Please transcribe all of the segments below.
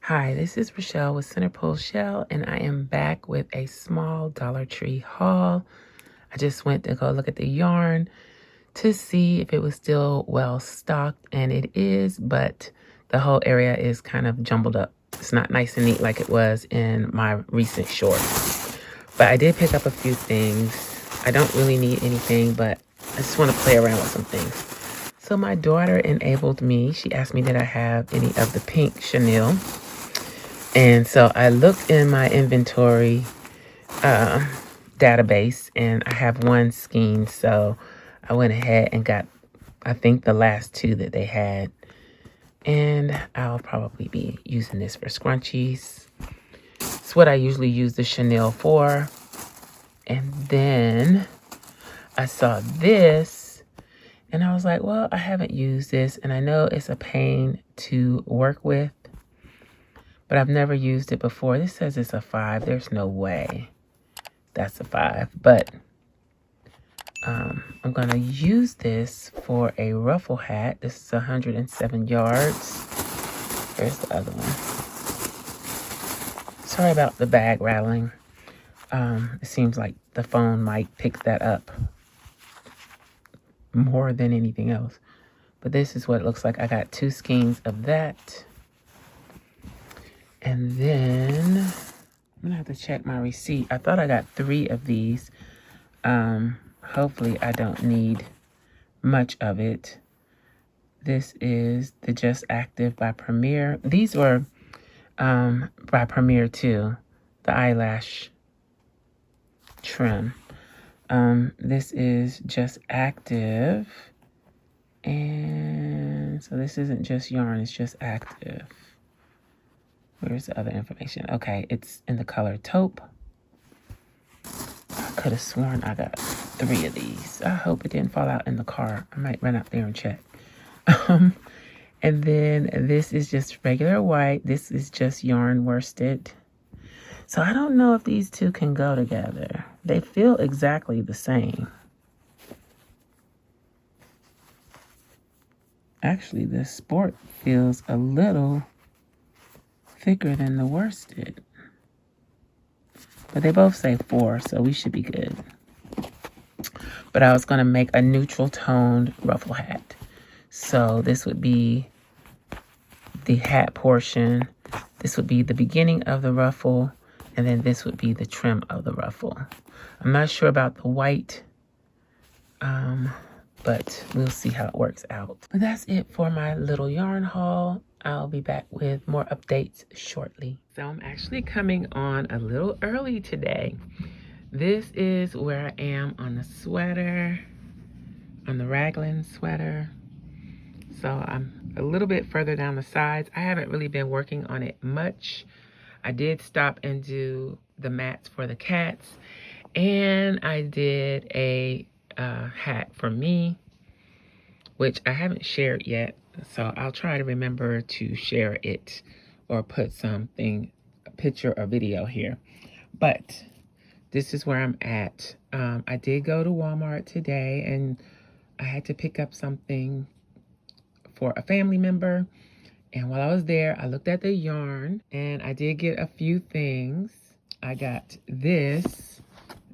Hi, this is Rachelle with Center Pull Chelle, and I am back with a small Dollar Tree haul. I just went to go look at the yarn to see if it was still well stocked, and it is, but the whole area is kind of jumbled up. It's not nice and neat like it was in my recent shorts. But I did pick up a few things. I don't really need anything, but I just want to play around with some things. So my daughter enabled me. She asked me did I have any of the pink chenille. And so I looked in my inventory database, and I have one skein. So I went ahead and got, I think, the last two that they had. And I'll probably be using this for scrunchies. It's what I usually use the chenille for. And then I saw this, and I was like, well, I haven't used this, and I know it's a pain to work with, but I've never used it before. This says it's a 5. There's no way that's a 5. But I'm going to use this for a ruffle hat. This is 107 yards. There's the other one. Sorry about the bag rattling. It seems like the phone might pick that up more than anything else. But this is what it looks like. I got 2 skeins of that. And then I'm gonna have to check my receipt. I thought I got 3 of these. Hopefully I don't need much of it. This is the Just Active by Premier. These were by Premier too, the eyelash trim. This is Just Active. And so this isn't just yarn, it's Just Active. Where's the other information? Okay, it's in the color taupe. I could have sworn I got 3 of these. I hope it didn't fall out in the car. I might run out there and check. And then this is just regular white. This is just yarn worsted. So I don't know if these two can go together. They feel exactly the same. Actually, the sport feels a little thicker than the worsted. But they both say 4, so we should be good. But I was going to make a neutral toned ruffle hat. So this would be the hat portion. This would be the beginning of the ruffle. And then this would be the trim of the ruffle. I'm not sure about the white. But we'll see how it works out. But that's it for my little yarn haul. I'll be back with more updates shortly. So I'm actually coming on a little early today. This is where I am on the sweater, on the raglan sweater. So I'm a little bit further down the sides. I haven't really been working on it much. I did stop and do the mats for the cats, and I did a hat for me, which I haven't shared yet. So I'll try to remember to share it or put something, a picture or video here. But this is where I'm at. I did go to Walmart today, and I had to pick up something for a family member. And while I was there, I looked at the yarn, and I did get a few things. I got this.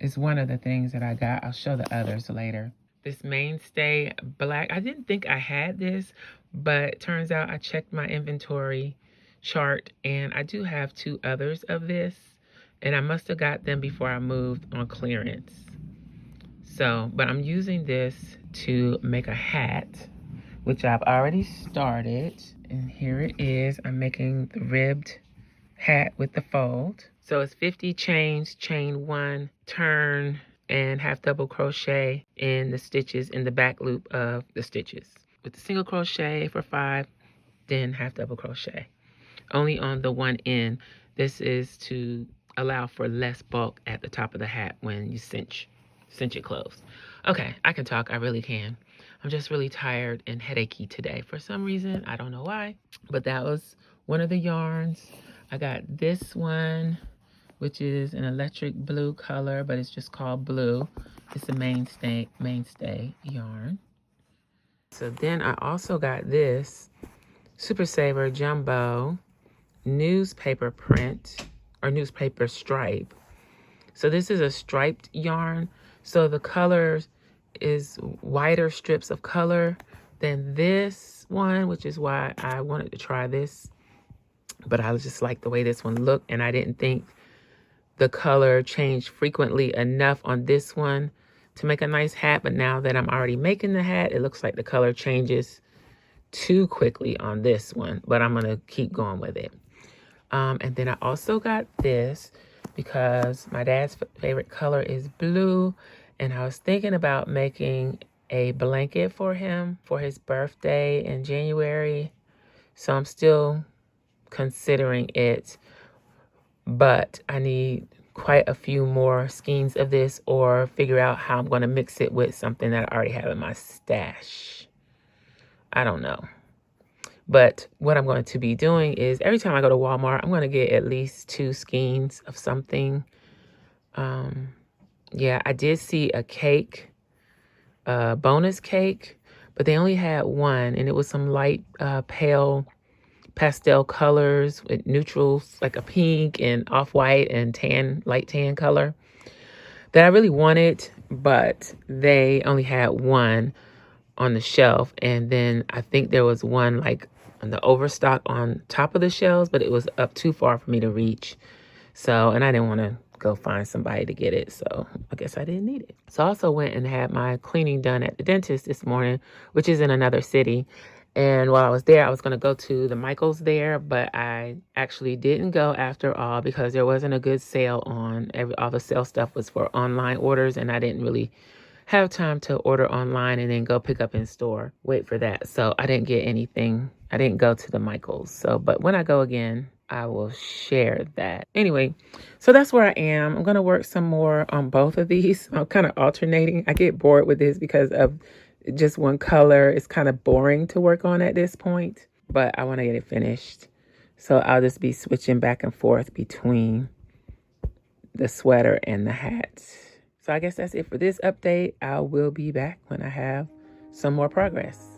Is one of the things that I got. I'll show the others later. This Mainstay Black. I didn't think I had this, but it turns out I checked my inventory chart, and I do have 2 others of this, and I must have got them before I moved on clearance. So, but I'm using this to make a hat, which I've already started, and here it is. I'm making the ribbed hat with the fold. So it's 50 chains, chain 1, turn, and half double crochet in the stitches in the back loop of the stitches. With the single crochet for 5, then half double crochet. Only on the one end. This is to allow for less bulk at the top of the hat when you cinch it closed. Okay, I can talk. I really can. I'm just really tired and headachy today for some reason. I don't know why. But that was one of the yarns. I got this one, which is an electric blue color, but it's just called blue. It's a mainstay yarn. So then I also got this Super Saver Jumbo newspaper print or newspaper stripe. So this is a striped yarn. So the colors is wider strips of color than this one, which is why I wanted to try this. But I just like the way this one looked, and I didn't think the color changed frequently enough on this one to make a nice hat. But now that I'm already making the hat, it looks like the color changes too quickly on this one, but I'm gonna keep going with it. And then I also got this because my dad's favorite color is blue, and I was thinking about making a blanket for him for his birthday in January. So I'm still considering it, but I need quite a few more skeins of this or figure out how I'm going to mix it with something that I already have in my stash. I don't know. But what I'm going to be doing is every time I go to Walmart, I'm going to get at least 2 skeins of something. Yeah, I did see a cake, bonus cake, but they only had one, and it was some light pale pastel colors with neutrals, like a pink and off-white and tan, light tan color that I really wanted, but they only had one on the shelf. And then I think there was one like on the overstock on top of the shelves, but it was up too far for me to reach. So, and I didn't want to go find somebody to get it. So I guess I didn't need it. So I also went and had my cleaning done at the dentist this morning, which is in another city. And while I was there, I was going to go to the Michaels there, but I actually didn't go after all because there wasn't a good sale on. All the sale stuff was for online orders, and I didn't really have time to order online and then go pick up in store, wait for that. So I didn't get anything. I didn't go to the Michaels. So, but when I go again, I will share that. Anyway, so that's where I am. I'm going to work some more on both of these. I'm kind of alternating. I get bored with this because of just one color. It's kind of boring to work on at this point, but I want to get it finished. So I'll just be switching back and forth between the sweater and the hat. So I guess that's it for this update. I will be back when I have some more progress.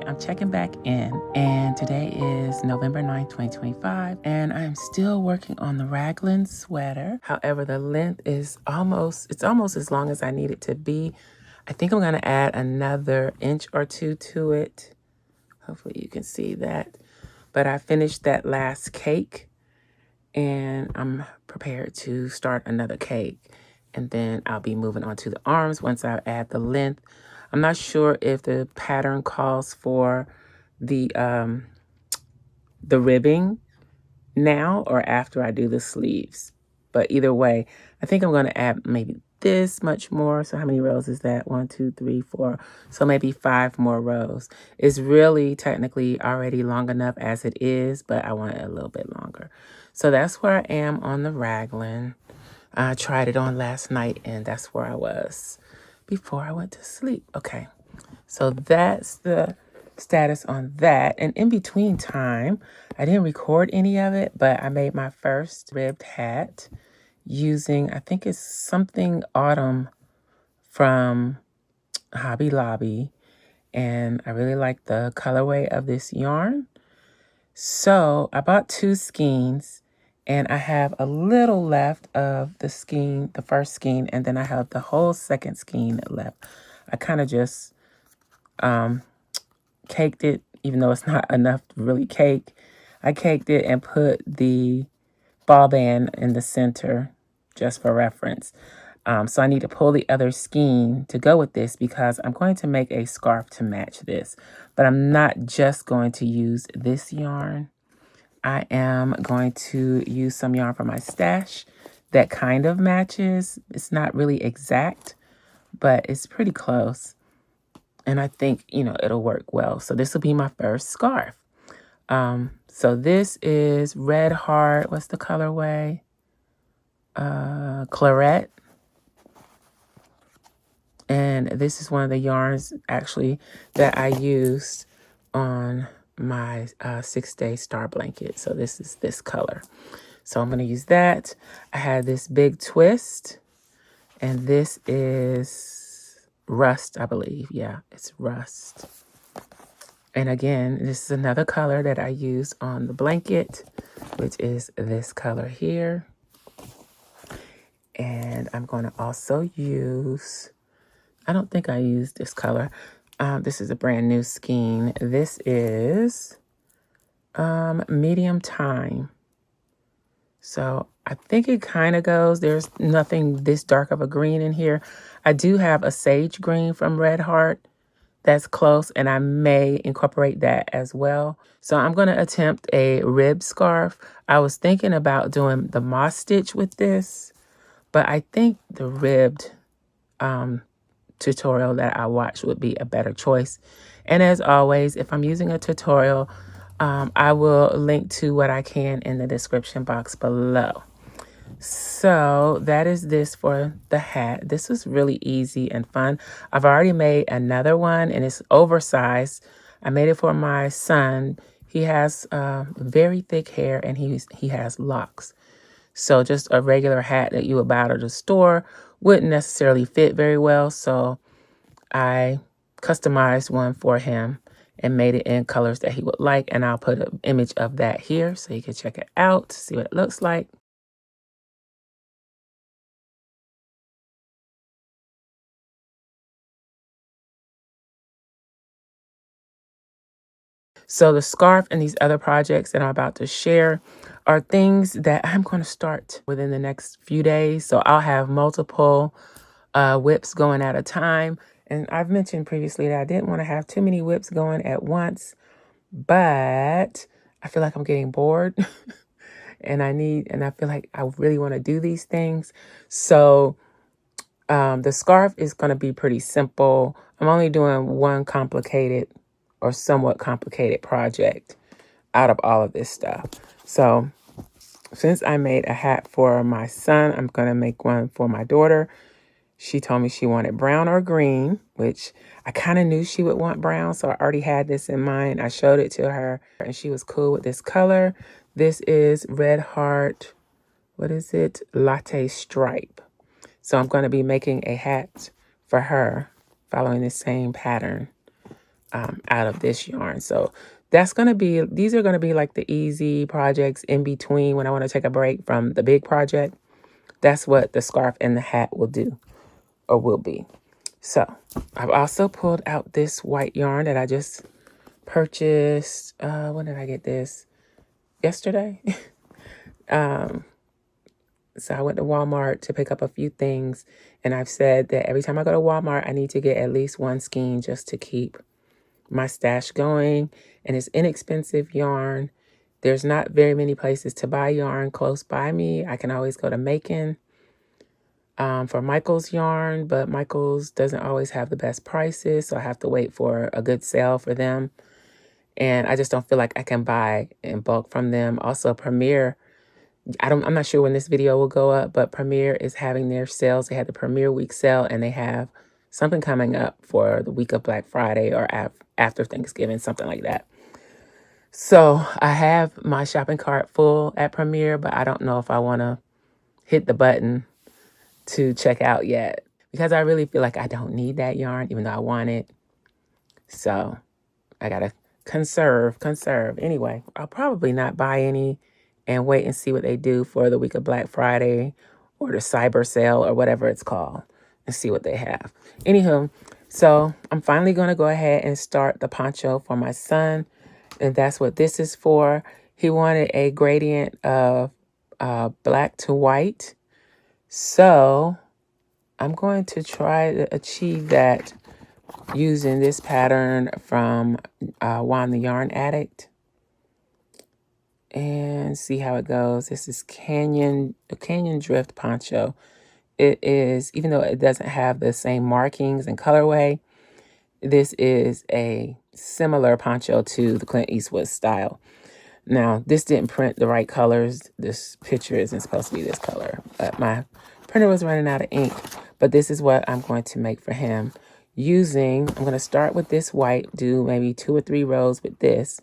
I'm checking back in, and today is November 9th, 2025, and I'm still working on the raglan sweater. However, the length is almost as long as I need it to be. I think I'm gonna add another inch or two to it. Hopefully you can see that. But I finished that last cake, and I'm prepared to start another cake. And then I'll be moving on to the arms once I add the length. I'm not sure if the pattern calls for the ribbing now or after I do the sleeves. But either way, I think I'm going to add maybe this much more. So how many rows is that? 1, 2, 3, 4. So maybe 5 more rows. It's really technically already long enough as it is, but I want it a little bit longer. So that's where I am on the raglan. I tried it on last night, and that's where I was before I went to sleep. Okay, so that's the status on that. And in between time, I didn't record any of it, but I made my first ribbed hat using, I think it's something autumn from Hobby Lobby. And I really like the colorway of this yarn. So I bought 2 skeins, and I have a little left of the skein, the first skein, and then I have the whole second skein left. I kind of just caked it, even though it's not enough to really cake. I caked it and put the ball band in the center just for reference. So I need to pull the other skein to go with this because I'm going to make a scarf to match this. But I'm not just going to use this yarn. I am going to use some yarn from my stash that kind of matches. It's not really exact, but it's pretty close. And I think, it'll work well. So this will be my first scarf. So this is Red Heart. What's the colorway? Claret. And this is one of the yarns, actually, that I used on my 6-day star blanket. So this is this color. So I'm going to use that. I had this big twist. And this is Rust, I believe. Yeah, it's Rust. And again, this is another color that I use on the blanket, which is this color here. And I'm going to also use, I don't think I used this color. This is a brand new skein. This is Medium Time. So I think it kind of goes. There's nothing this dark of a green in here. I do have a sage green from Red Heart that's close, and I may incorporate that as well. So I'm going to attempt a rib scarf. I was thinking about doing the moss stitch with this, but I think the ribbed tutorial that I watched would be a better choice. And as always, if I'm using a tutorial, I will link to what I can in the description box below. So that is this for the hat. This was really easy and fun. I've already made another one, and it's oversized. I made it for my son. He has very thick hair, and he has locks. So just a regular hat that you would buy at the store wouldn't necessarily fit very well. So I customized one for him and made it in colors that he would like. And I'll put an image of that here so you can check it out, see what it looks like. So the scarf and these other projects that I'm about to share are things that I'm going to start within the next few days. So I'll have multiple whips going at a time. And I've mentioned previously that I didn't want to have too many whips going at once, but I feel like I'm getting bored and I feel like I really want to do these things. So the scarf is going to be pretty simple. I'm only doing one complicated or somewhat complicated project out of all of this stuff. So since I made a hat for my son, I'm going to make one for my daughter. She told me she wanted brown or green, which I kind of knew she would want brown. So I already had this in mind. I showed it to her and she was cool with this color. This is Red Heart. What is it? Latte Stripe. So I'm going to be making a hat for her following the same pattern. out of this yarn. So that's going to be, these are going to be like the easy projects in between when I want to take a break from the big project. That's what the scarf and the hat will do, or will be. So I've also pulled out this white yarn that I just purchased. When did I get this? Yesterday. So I went to Walmart to pick up a few things, and I've said that every time I go to Walmart, I need to get at least one skein just to keep my stash going. And it's inexpensive yarn. There's not very many places to buy yarn close by me. I can always go to Macon for Michael's yarn, but Michael's doesn't always have the best prices, so I have to wait for a good sale for them. And I just don't feel like I can buy in bulk from them. Also, Premier, I'm not sure when this video will go up, but Premier is having their sales. They had the Premier Week sale, and they have something coming up for the week of Black Friday or after Thanksgiving, something like that. So I have my shopping cart full at Premier, but I don't know if I want to hit the button to check out yet, because I really feel like I don't need that yarn, even though I want it. So I got to conserve. Anyway, I'll probably not buy any and wait and see what they do for the week of Black Friday or the cyber sale or whatever it's called, and see what they have. Anywho, so I'm finally going to go ahead and start the poncho for my son. And that's what this is for. He wanted a gradient of black to white. So I'm going to try to achieve that using this pattern from Juan the Yarn Addict, and see how it goes. This is Canyon Drift Poncho. It is, even though it doesn't have the same markings and colorway, this is a similar poncho to the Clint Eastwood style. Now, this didn't print the right colors. This picture isn't supposed to be this color, but my printer was running out of ink. But this is what I'm going to make for him using, I'm going to start with this white, do maybe 2 or 3 rows with this,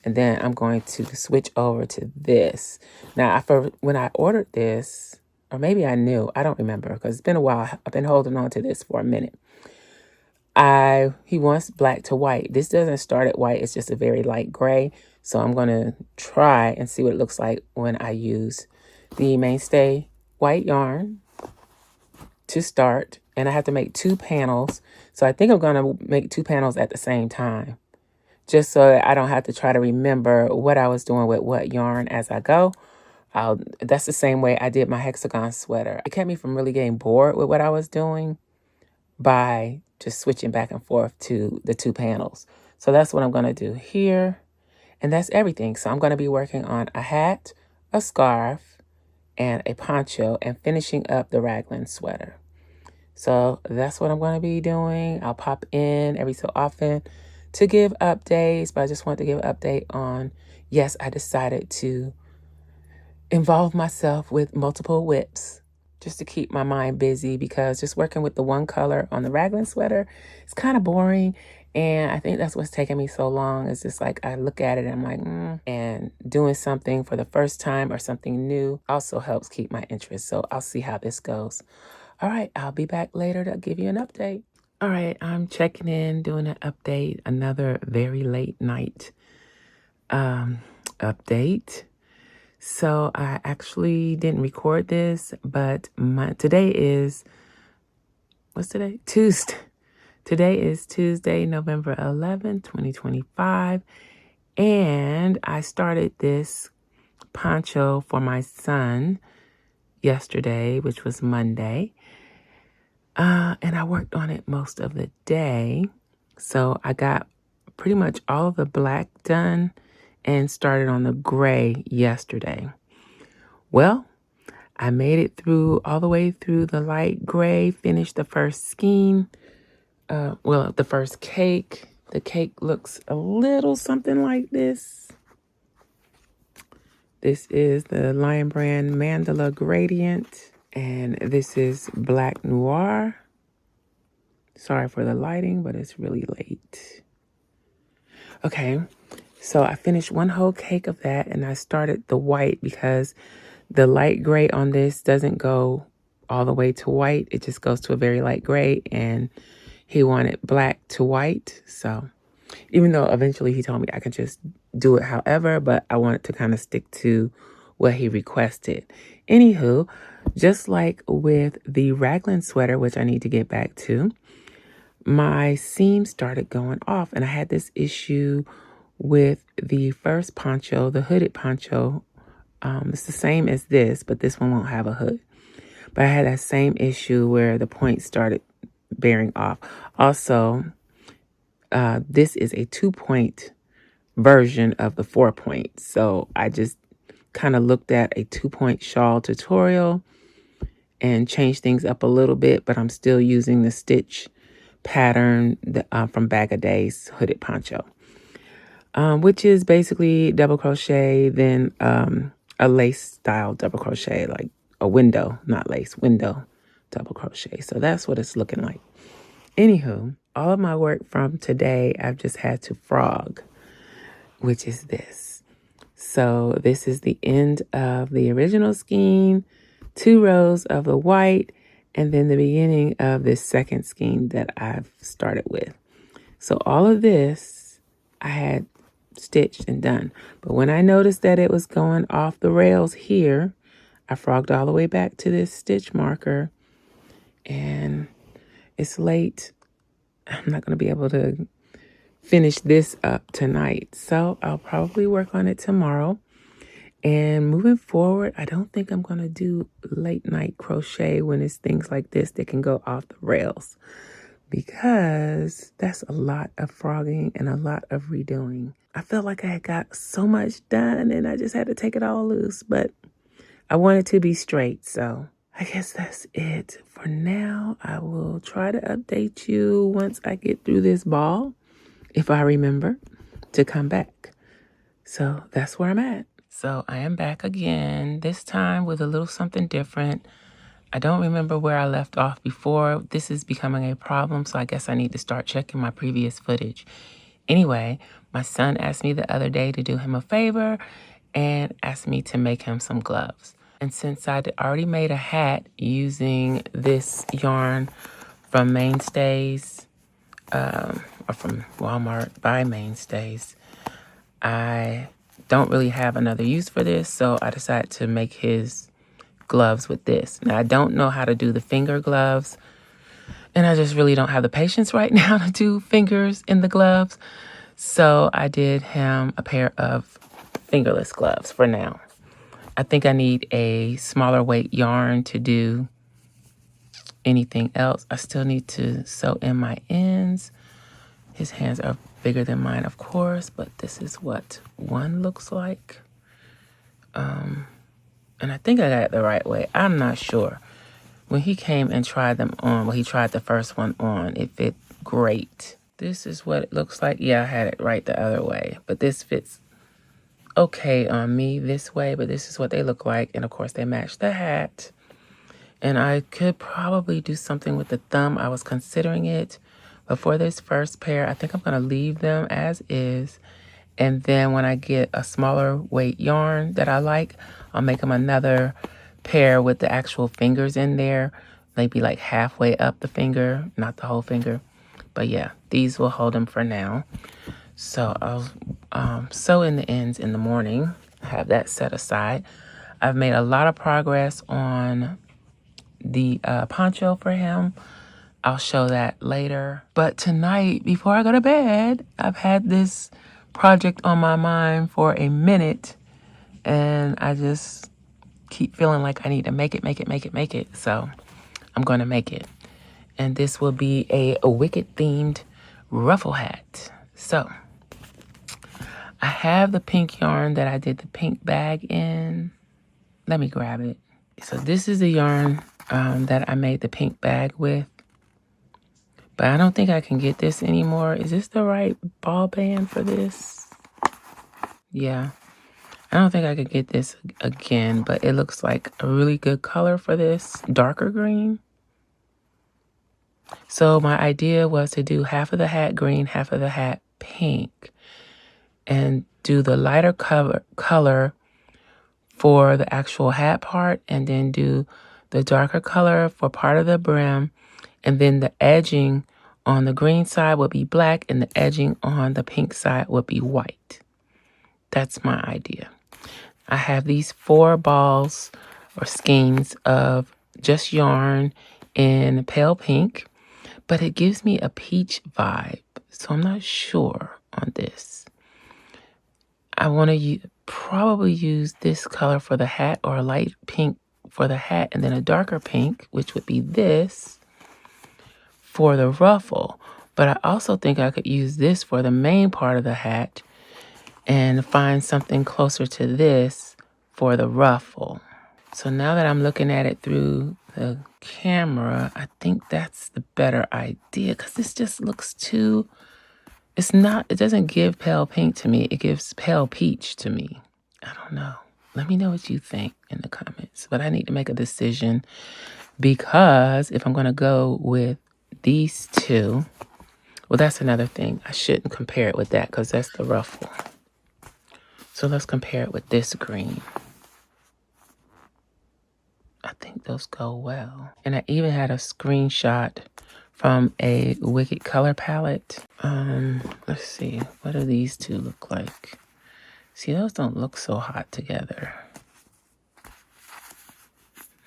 and then I'm going to switch over to this. Now, when I ordered this, or maybe I knew, I don't remember, because it's been a while. I've been holding on to this for a minute. He wants black to white. This doesn't start at white. It's just a very light gray. So I'm going to try and see what it looks like when I use the Mainstay white yarn to start. And I have to make 2 panels. So I think I'm going to make 2 panels at the same time, just so that I don't have to try to remember what I was doing with what yarn as I go. That's the same way I did my hexagon sweater. It kept me from really getting bored with what I was doing by just switching back and forth to the 2 panels. So that's what I'm going to do here. And that's everything. So I'm going to be working on a hat, a scarf, and a poncho, and finishing up the raglan sweater. So that's what I'm going to be doing. I'll pop in every so often to give updates, but I just want to give an update on, yes, I decided to involve myself with multiple whips just to keep my mind busy, because just working with the one color on the raglan sweater is kind of boring. And I think that's what's taking me so long. It's just like I look at it and I'm like, and doing something for the first time or something new also helps keep my interest. So I'll see how this goes. All right, I'll be back later to give you an update. All right, I'm checking in, doing an update, another very late night update. So I actually didn't record this, but today is, what's today? Tuesday. Today is Tuesday, November 11th, 2025. And I started this poncho for my son yesterday, which was Monday. And I worked on it most of the day. So I got pretty much all of the black done and started on the gray yesterday. Well, I made it through all the way through the light gray, finished the first skein. The first cake. The cake looks a little something like this. This is the Lion Brand Mandala Gradient. And this is Black Noir. Sorry for the lighting, but it's really late. Okay, so I finished one whole cake of that, and I started the white because the light gray on this doesn't go all the way to white. It just goes to a very light gray, and he wanted black to white. So Even though eventually he told me I could just do it however, but I wanted to kind of stick to what he requested. Anywho, just like with the raglan sweater, which I need to get back to, my seam started going off, and I had this issue with the first poncho, the hooded poncho. It's the same as this, but this one won't have a hood. But I had that same issue where the points started bearing off. Also, this is a 2-point version of the 4-point. So I just kind of looked at a 2-point shawl tutorial and changed things up a little bit, but I'm still using the stitch pattern from Bag of Days hooded poncho, which is basically double crochet, then a lace style double crochet, like a window, not lace, window double crochet. So that's what it's looking like. Anywho, all of my work from today, I've just had to frog, which is this. So this is the end of the original skein, 2 rows of the white, and then the beginning of this second skein that I've started with. So all of this I had stitched and done. But when I noticed that it was going off the rails here, I frogged all the way back to this stitch marker, and it's late. I'm not going to be able to finish this up tonight, so I'll probably work on it tomorrow. And moving forward, I don't think I'm going to do late night crochet when it's things like this that can go off the rails, because that's a lot of frogging and a lot of redoing. I felt like I had got so much done and I just had to take it all loose, but I wanted to be straight. So I guess that's it for now. I will try to update you once I get through this ball, if I remember to come back. So that's where I'm at. So I am back again, this time with a little something different. I don't remember where I left off before. This is becoming a problem, so I guess I need to start checking my previous footage. Anyway, my son asked me the other day to do him a favor and asked me to make him some gloves. And since I'd already made a hat using this yarn from Mainstays, or from Walmart by Mainstays, I don't really have another use for this, so I decided to make his gloves with this. Now, I don't know how to do the finger gloves, and I just really don't have the patience right now to do fingers in the gloves. So I did him a pair of fingerless gloves for now. I think I need a smaller weight yarn to do anything else. I still need to sew in my ends. His hands are bigger than mine, of course, but this is what one looks like. And I think I got it the right way. I'm not sure. When he came and tried them on, well, he tried the first one on, it fit great. This is what it looks like. Yeah, I had it right the other way, but this fits okay on me this way, but this is what they look like. And of course they match the hat. And I could probably do something with the thumb. I was considering it, but for this first pair, I think I'm going to leave them as is. And then when I get a smaller weight yarn that I like, I'll make them another pair with the actual fingers in there. Maybe like halfway up the finger, not the whole finger. But yeah, these will hold them for now. So I'll sew in the ends in the morning, have that set aside. I've made a lot of progress on the poncho for him. I'll show that later. But tonight, before I go to bed, I've had this project on my mind for a minute, and I just keep feeling like I need to make it. So I'm going to make it. And this will be a Wicked themed ruffle hat. So I have the pink yarn that I did the pink bag in. Let me grab it. So this is the yarn that I made the pink bag with. But I don't think I can get this anymore. Is this the right ball band for this? Yeah. I don't think I could get this again, but it looks like a really good color for this, darker green. So my idea was to do half of the hat green, half of the hat pink, and do the lighter color for the actual hat part, and then do the darker color for part of the brim, and then the edging on the green side would be black and the edging on the pink side would be white. That's my idea. I have these 4 balls or skeins of just yarn in pale pink, but it gives me a peach vibe, so I'm not sure on this. I want to probably use this color for the hat, or a light pink for the hat, and then a darker pink, which would be this, for the ruffle. But I also think I could use this for the main part of the hat and find something closer to this for the ruffle. So now that I'm looking at it through the camera, I think that's the better idea, because this just looks too, it doesn't give pale pink to me. It gives pale peach to me. I don't know. Let me know what you think in the comments. But I need to make a decision, because if I'm going to go with these 2, well, that's another thing. I shouldn't compare it with that, because that's the ruffle. So let's compare it with this green. I think those go well. And I even had a screenshot from a Wicked color palette. Let's see. What do these 2 look like? See, those don't look so hot together.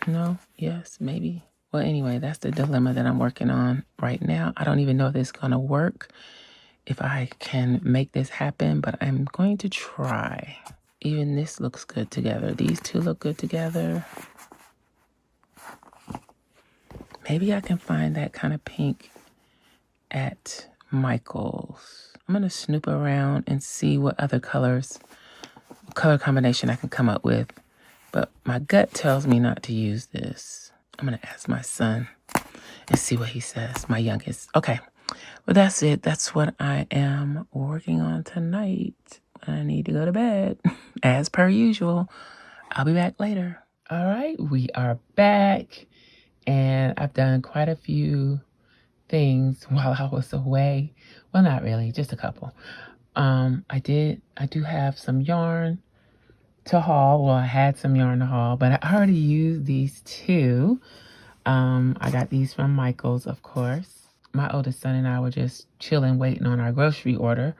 No? Yes? Maybe? Well, anyway, that's the dilemma that I'm working on right now. I don't even know if this is going to work, if I can make this happen, but I'm going to try. Even this looks good together. These 2 look good together. Maybe I can find that kind of pink at Michael's. I'm going to snoop around and see what other color combination I can come up with. But my gut tells me not to use this. I'm going to ask my son and see what he says, my youngest. Okay, well, that's it. That's what I am working on tonight. I need to go to bed, as per usual. I'll be back later. All right, we are back. And I've done quite a few things while I was away. Well, not really, just a couple. I do have some yarn to haul. Well, I had some yarn to haul, but I already used these 2. I got these from Michael's, of course. My oldest son and I were just chilling, waiting on our grocery order.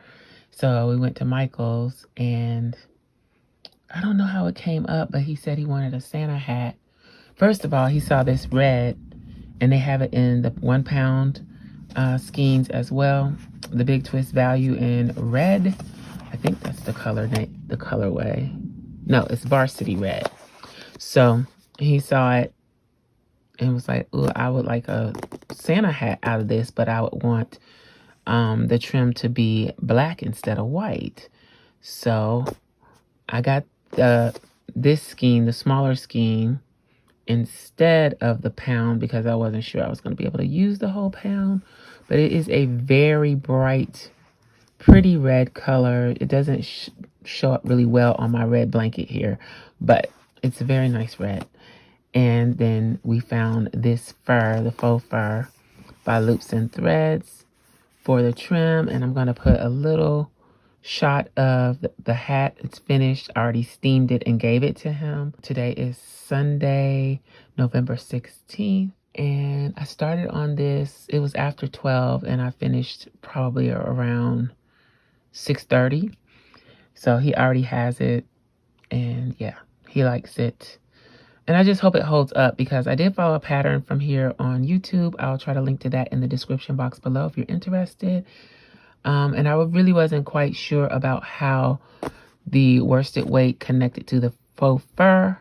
So we went to Michael's, and I don't know how it came up, but he said he wanted a Santa hat. First of all, he saw this red, and they have it in the 1 pound skeins as well. The Big Twist value in red. I think that's the colorway. No, it's Varsity Red. So he saw it and was like, "Ooh, I would like a Santa hat out of this, but I would want the trim to be black instead of white." So I got this skein, the smaller skein, instead of the pound, because I wasn't sure I was going to be able to use the whole pound. But it is a very bright, pretty red color. It doesn't show up really well on my red blanket here, but it's a very nice red. And then we found this fur, the faux fur by Loops and Threads for the trim. And I'm going to put a little shot of the hat. It's finished. I already steamed it and gave it to him. Today is Sunday, November 16th. And I started on this. It was after 12, and I finished probably around 6:30. So he already has it, and yeah, he likes it. And I just hope it holds up, because I did follow a pattern from here on YouTube. I'll try to link to that in the description box below if you're interested. And I really wasn't quite sure about how the worsted weight connected to the faux fur.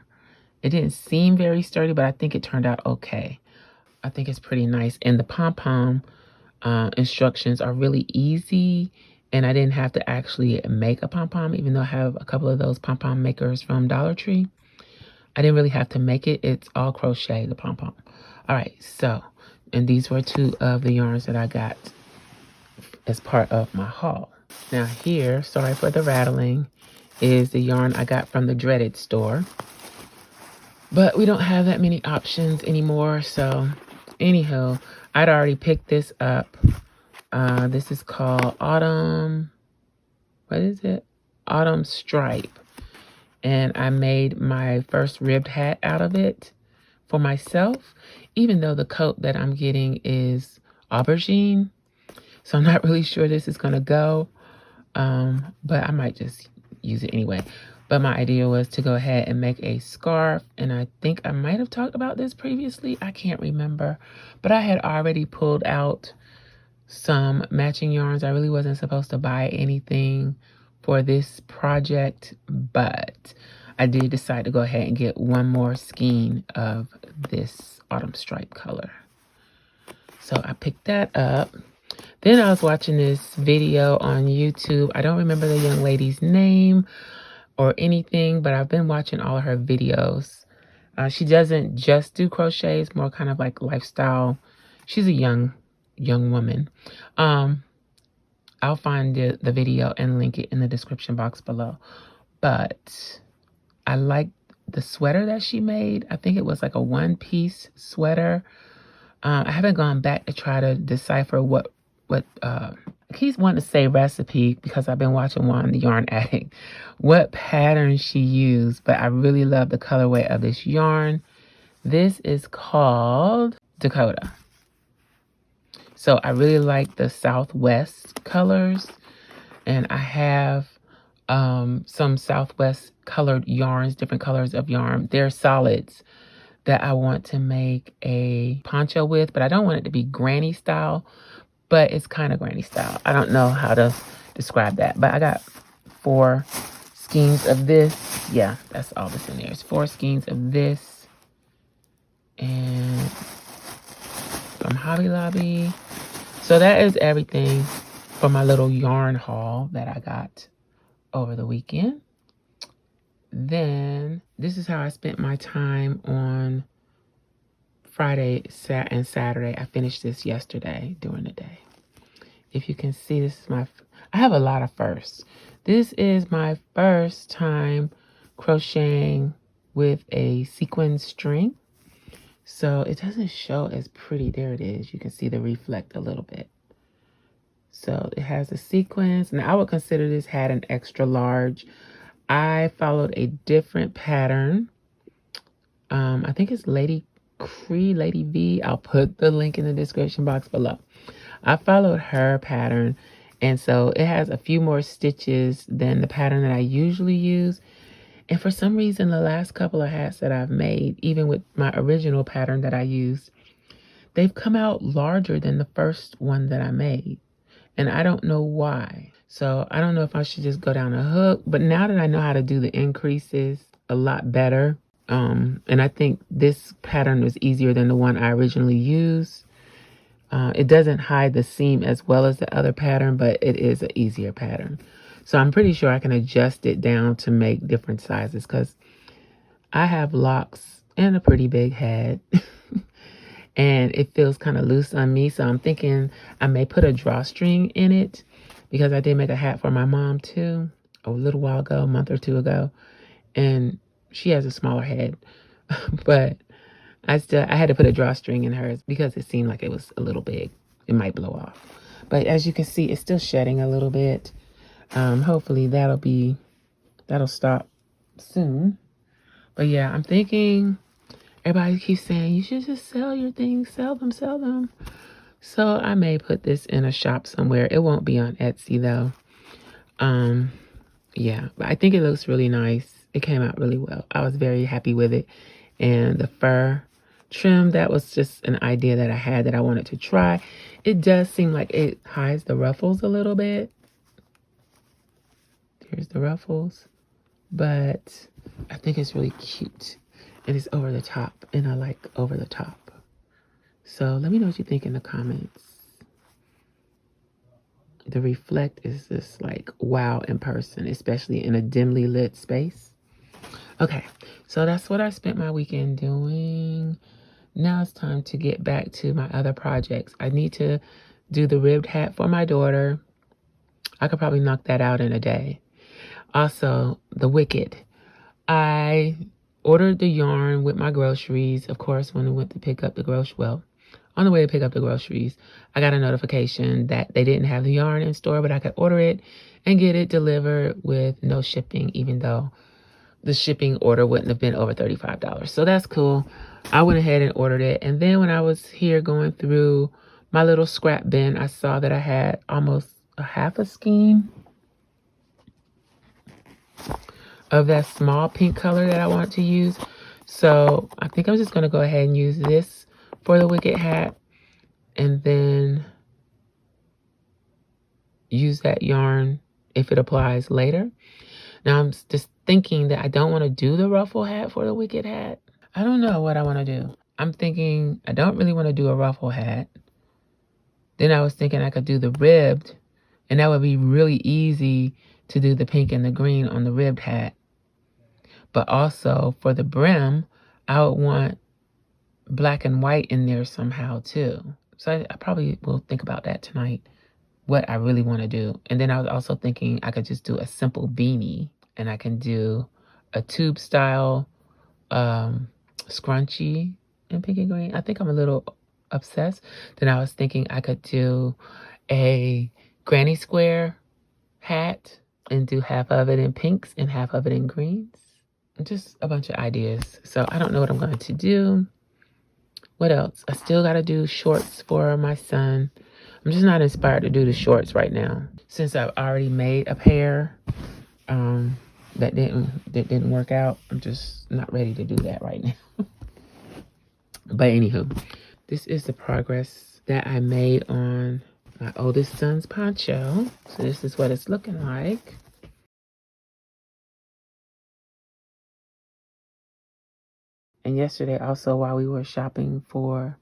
It didn't seem very sturdy, but I think it turned out okay. I think it's pretty nice. And the pom-pom instructions are really easy. And I didn't have to actually make a pom-pom, even though I have a couple of those pom-pom makers from Dollar Tree. I didn't really have to make it. It's all crochet, the pom-pom. All right, so, and these were 2 of the yarns that I got as part of my haul. Now here, sorry for the rattling, is the yarn I got from the Dreaded store. But we don't have that many options anymore, so anywho, I'd already picked this up. This is called Autumn, what is it? Autumn Stripe. And I made my first ribbed hat out of it for myself, even though the coat that I'm getting is aubergine. So I'm not really sure this is going to go, but I might just use it anyway. But my idea was to go ahead and make a scarf, and I think I might have talked about this previously. I can't remember, but I had already pulled out some matching yarns. I really wasn't supposed to buy anything for this project, but I did decide to go ahead and get one more skein of this autumn stripe color. So I picked that up. Then I was watching this video on YouTube. I don't remember the young lady's name or anything, but I've been watching all of her videos. She doesn't just do crochet. It's more kind of like lifestyle. She's a young woman. I'll find the video and link it in the description box below. But I like the sweater that she made. I think it was like a one-piece sweater. I haven't gone back to try to decipher what I keep wanting to say recipe because I've been watching one, the Yarn Addict, what pattern she used, but I really love the colorway of this yarn. This is called Dakota. So I really like the Southwest colors, and I have some Southwest colored yarns, different colors of yarn. They're solids that I want to make a poncho with, but I don't want it to be granny style, but it's kind of granny style. I don't know how to describe that, but I got 4 skeins of this. Yeah, that's all that's in there. It's 4 skeins of this, and from Hobby Lobby. So that is everything for my little yarn haul that I got over the weekend. Then this is how I spent my time on Friday and Saturday. I finished this yesterday during the day. If you can see, this is I have a lot of firsts. This is my first time crocheting with a sequin string. So it doesn't show as pretty. There it is. You can see the reflect a little bit. So it has a sequence. Now I would consider this hat an extra large. I followed a different pattern. I think it's Lady V. I'll put the link in the description box below. I followed her pattern, and so it has a few more stitches than the pattern that I usually use. And for some reason, the last couple of hats that I've made, even with my original pattern that I used, they've come out larger than the first one that I made. And I don't know why. So I don't know if I should just go down a hook. But now that I know how to do the increases a lot better, and I think this pattern was easier than the one I originally used. It doesn't hide the seam as well as the other pattern, but it is an easier pattern. So I'm pretty sure I can adjust it down to make different sizes because I have locks and a pretty big head. And it feels kind of loose on me. So I'm thinking I may put a drawstring in it because I did make a hat for my mom too a little while ago, a month or 2 ago. And she has a smaller head. But I had to put a drawstring in hers because it seemed like it was a little big. It might blow off. But as you can see, it's still shedding a little bit. Hopefully that'll stop soon. But yeah, I'm thinking, everybody keeps saying, you should just sell your things, sell them. So I may put this in a shop somewhere. It won't be on Etsy though. Yeah, but I think it looks really nice. It came out really well. I was very happy with it. And the fur trim, that was just an idea that I had that I wanted to try. It does seem like it hides the ruffles a little bit. Here's the ruffles. But I think it's really cute. And it's over the top. And I like over the top. So let me know what you think in the comments. The reflect is just like wow in person, especially in a dimly lit space. Okay, so that's what I spent my weekend doing. Now it's time to get back to my other projects. I need to do the ribbed hat for my daughter. I could probably knock that out in a day. Also, the Wicked. I ordered the yarn with my groceries. Of course, when I went to pick up the on the way to pick up the groceries, I got a notification that they didn't have the yarn in store, but I could order it and get it delivered with no shipping, even though the shipping order wouldn't have been over $35. So that's cool. I went ahead and ordered it. And then when I was here going through my little scrap bin, I saw that I had almost a half a skein of that small pink color that I want to use. So I think I'm just going to go ahead and use this for the wicked hat, and then use that yarn if it applies later. Now I'm just thinking that I don't want to do the ruffle hat for the wicked hat. I don't know what I want to do. I'm thinking I don't really want to do a ruffle hat. Then I was thinking I could do the ribbed, and that would be really easy to do the pink and the green on the ribbed hat. But also for the brim, I would want black and white in there somehow too. So I probably will think about that tonight, what I really want to do. And then I was also thinking I could just do a simple beanie, and I can do a tube style scrunchie in pink and green. I think I'm a little obsessed. Then I was thinking I could do a granny square hat and do half of it in pinks and half of it in greens. Just a bunch of ideas. So I don't know what I'm going to do. What else? I still got to do shorts for my son. I'm just not inspired to do the shorts right now, since I've already made a pair that didn't work out. I'm just not ready to do that right now. But anywho, this is the progress that I made on my oldest son's poncho. So this is what it's looking like. And yesterday also, while we were shopping for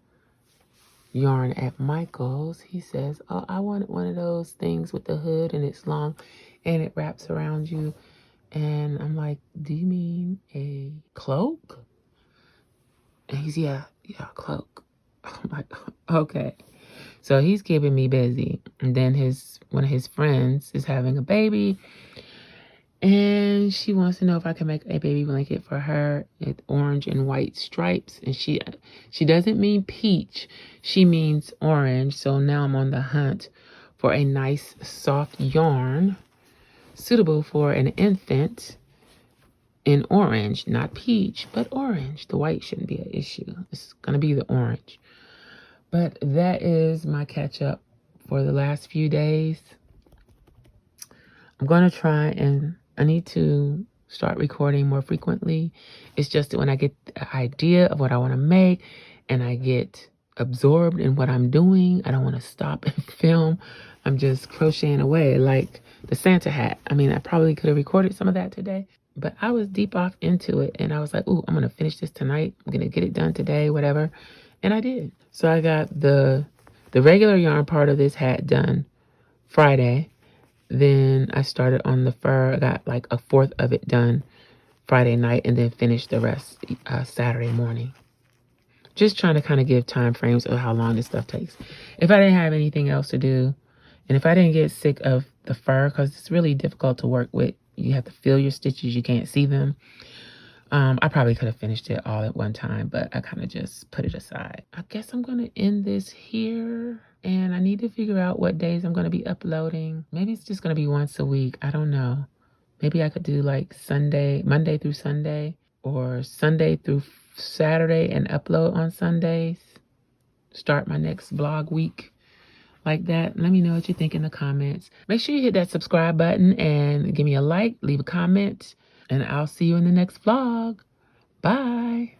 yarn at Michael's, he says, oh, I wanted one of those things with the hood and it's long and it wraps around you. And I'm like, do you mean a cloak? And he's, yeah, cloak. I'm like, okay. So he's keeping me busy. And then one of his friends is having a baby, and she wants to know if I can make a baby blanket for her with orange and white stripes. And she doesn't mean peach. She means orange. So now I'm on the hunt for a nice soft yarn suitable for an infant in orange, not peach, but orange. The white shouldn't be an issue. It's going to be the orange. But that is my catch up for the last few days. I'm going to try, and I need to start recording more frequently. It's just that when I get the idea of what I want to make and I get absorbed in what I'm doing, I don't want to stop and film. I'm just crocheting away like the Santa hat. I mean, I probably could have recorded some of that today, but I was deep off into it, and I was like, ooh, I'm going to finish this tonight. I'm going to get it done today, whatever. And I did. So I got the regular yarn part of this hat done Friday. Then I started on the fur. I got like a fourth of it done Friday night, and then finished the rest Saturday morning. Just trying to kind of give time frames of how long this stuff takes. If I didn't have anything else to do, and if I didn't get sick of the fur, because it's really difficult to work with. You have to feel your stitches. You can't see them. I probably could have finished it all at one time, but I kind of just put it aside. I guess I'm going to end this here. And I need to figure out what days I'm going to be uploading. Maybe it's just going to be once a week. I don't know. Maybe I could do like Monday through Sunday, or Sunday through Saturday and upload on Sundays. Start my next vlog week like that. Let me know what you think in the comments. Make sure you hit that subscribe button and give me a like, leave a comment, and I'll see you in the next vlog. Bye.